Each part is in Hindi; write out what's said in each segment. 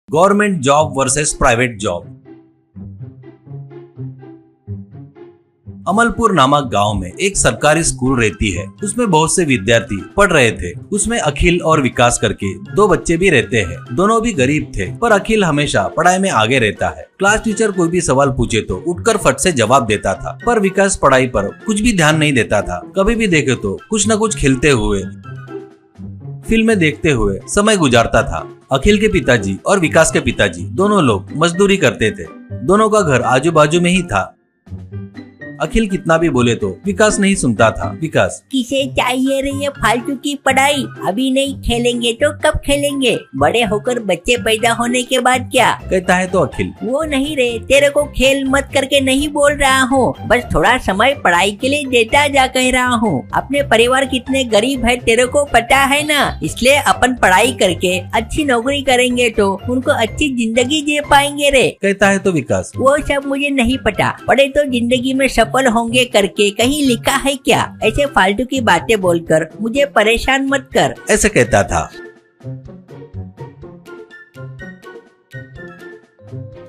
Government job versus private job. Amalpur नामक गांव में एक सरकारी स्कूल रहती है। उसमें बहुत से विद्यार्थी पढ़ रहे थे। उसमें अखिल और विकास करके दो बच्चे भी रहते हैं। दोनों भी गरीब थे, पर अखिल हमेशा पढ़ाई में आगे रहता है। क्लास टीचर कोई भी सवाल पूछे तो उठकर फट से जवाब देता था, पर विकास पढ़ाई पर कुछ भी ध्यान नहीं देता था। कभी भी देखे तो कुछ न कुछ खेलते हुए, फिल्में देखते हुए समय गुजारता था। अखिल के पिताजी और विकास के पिताजी दोनों लोग मजदूरी करते थे। दोनों का घर आजू बाजू में ही था। अखिल कितना भी बोले तो विकास नहीं सुनता था। विकास, किसे चाहिए रे ये फालतू की पढ़ाई? अभी नहीं खेलेंगे तो कब खेलेंगे? बड़े होकर बच्चे पैदा होने के बाद क्या? कहता है तो अखिल, वो नहीं रे, तेरे को खेल मत करके नहीं बोल रहा हूँ, बस थोड़ा समय पढ़ाई के लिए देता जा कह रहा हूँ। अपने परिवार कितने गरीब है तेरे को पता है ना, इसलिए अपन पढ़ाई करके अच्छी नौकरी करेंगे तो उनको अच्छी जिंदगी दे पाएंगे रे। कहता है तो विकास, वो सब मुझे नहीं पता, पढ़े तो जिंदगी में सफल होंगे करके कहीं लिखा है क्या? ऐसे फालतू की बातें बोलकर मुझे परेशान मत कर, ऐसे कहता था।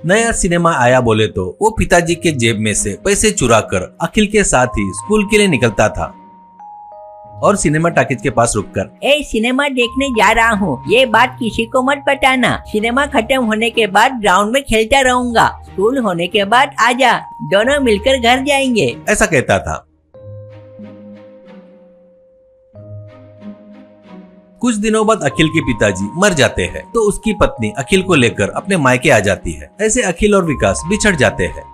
नया सिनेमा आया बोले तो वो पिताजी के जेब में से पैसे चुराकर अखिल के साथ ही स्कूल के लिए निकलता था और सिनेमा टॉकीज के पास रुककर, ए सिनेमा देखने जा रहा हूँ, ये बात किसी को मत बताना। सिनेमा खत्म होने के बाद ग्राउंड में खेलता रहूंगा, स्कूल होने के बाद आजा, दोनों मिलकर घर जाएंगे, ऐसा कहता था। कुछ दिनों बाद अखिल के पिताजी मर जाते हैं तो उसकी पत्नी अखिल को लेकर अपने मायके आ जाती है। ऐसे अखिल और विकास बिछड़ जाते हैं।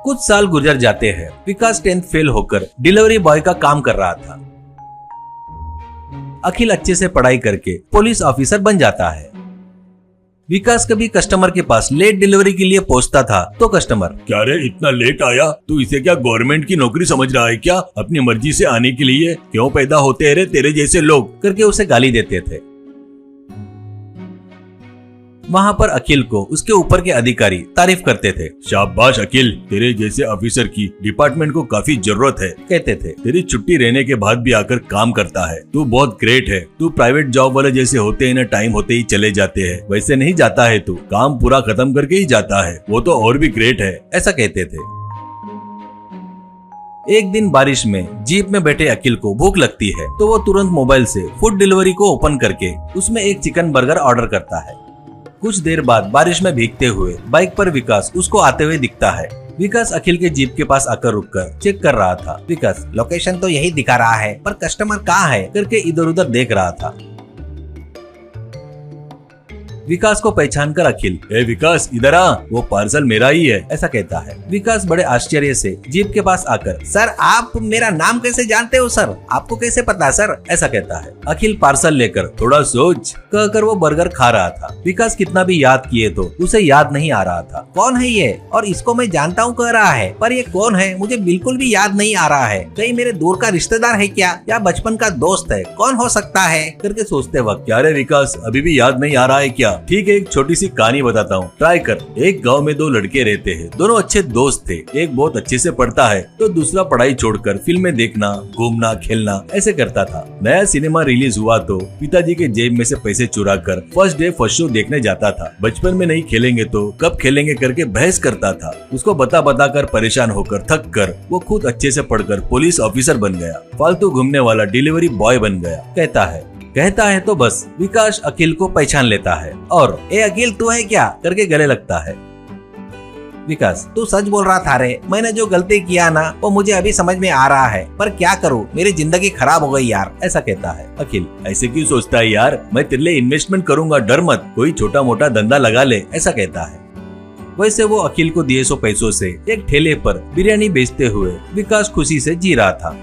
कुछ साल गुजर जाते हैं। विकास 10th फेल होकर डिलीवरी बॉय का काम कर रहा था। अखिल अच्छे से पढ़ाई करके पुलिस ऑफिसर बन जाता है। विकास कभी कस्टमर के पास लेट डिलीवरी के लिए पहुंचता था तो कस्टमर, क्या रे इतना लेट आया? तू इसे क्या गवर्नमेंट की नौकरी समझ रहा है क्या? अपनी मर्जी से आने के लिए क्यों पैदा होते हैं रे तेरे जैसे लोग, करके उसे गाली देते थे। वहाँ पर अखिल को उसके ऊपर के अधिकारी तारीफ करते थे। शाबाश अखिल, तेरे जैसे ऑफिसर की डिपार्टमेंट को काफी जरूरत है, कहते थे। तेरी छुट्टी रहने के बाद भी आकर काम करता है, तू बहुत ग्रेट है। तू प्राइवेट जॉब वाले जैसे होते हैं ना, टाइम होते ही चले जाते हैं, वैसे नहीं जाता है तू, काम पूरा खत्म करके ही जाता है, वो तो और भी ग्रेट है, ऐसा कहते थे। एक दिन बारिश में जीप में बैठे अखिल को भूख लगती है तो वो तुरंत मोबाइल से फूड डिलीवरी को ओपन करके उसमें एक चिकन बर्गर ऑर्डर करता है। कुछ देर बाद बारिश में भीगते हुए बाइक पर विकास उसको आते हुए दिखता है। विकास अखिल के जीप के पास आकर रुककर चेक कर रहा था। विकास, लोकेशन तो यही दिखा रहा है, पर कस्टमर कहाँ है करके इधर उधर देख रहा था। विकास को पहचान कर अखिल, ए विकास इधर आ, वो पार्सल मेरा ही है, ऐसा कहता है। विकास बड़े आश्चर्य से जीप के पास आकर, सर आप मेरा नाम कैसे जानते हो सर? आपको कैसे पता सर? ऐसा कहता है। अखिल पार्सल लेकर थोड़ा सोच कहकर वो बर्गर खा रहा था। विकास कितना भी याद किए तो उसे याद नहीं आ रहा था। कौन है ये? और इसको मैं जानता हूँ कह रहा है, पर ये कौन है मुझे बिल्कुल भी याद नहीं आ रहा है। कहीं मेरे दूर का रिश्तेदार है क्या, या बचपन का दोस्त है? कौन हो सकता है करके सोचते वक्त, क्या रे विकास अभी भी याद नहीं आ रहा है क्या? ठीक है, एक छोटी सी कहानी बताता हूँ, ट्राई कर। एक गांव में दो लड़के रहते हैं, दोनों अच्छे दोस्त थे। एक बहुत अच्छे से पढ़ता है तो दूसरा पढ़ाई छोड़कर फिल्में देखना, घूमना, खेलना ऐसे करता था। नया सिनेमा रिलीज हुआ तो पिताजी के जेब में से पैसे चुरा कर फर्स्ट डे फर्स्ट शो देखने जाता था। बचपन में नहीं खेलेंगे तो कब खेलेंगे करके बहस करता था। उसको बता बता कर परेशान होकर थक कर वो खुद अच्छे से पढ़कर पुलिस ऑफिसर बन गया। फालतू घूमने वाला डिलीवरी बॉय बन गया, कहता है तो बस विकास अखिल को पहचान लेता है और ए अखिल तू है क्या करके गले लगता है। विकास, तू सच बोल रहा था रे, मैंने जो गलती किया ना वो मुझे अभी समझ में आ रहा है, पर क्या करूँ मेरी जिंदगी खराब हो गई यार, ऐसा कहता है। अखिल, ऐसे क्यों सोचता है यार, मैं तेरे लिए इन्वेस्टमेंट करूंगा, डर मत, कोई छोटा मोटा धंधा लगा ले, ऐसा कहता है। वैसे वो अखिल को दिए 100 पैसों से एक ठेले पर बिरयानी बेचते हुए विकास खुशी से जी रहा था।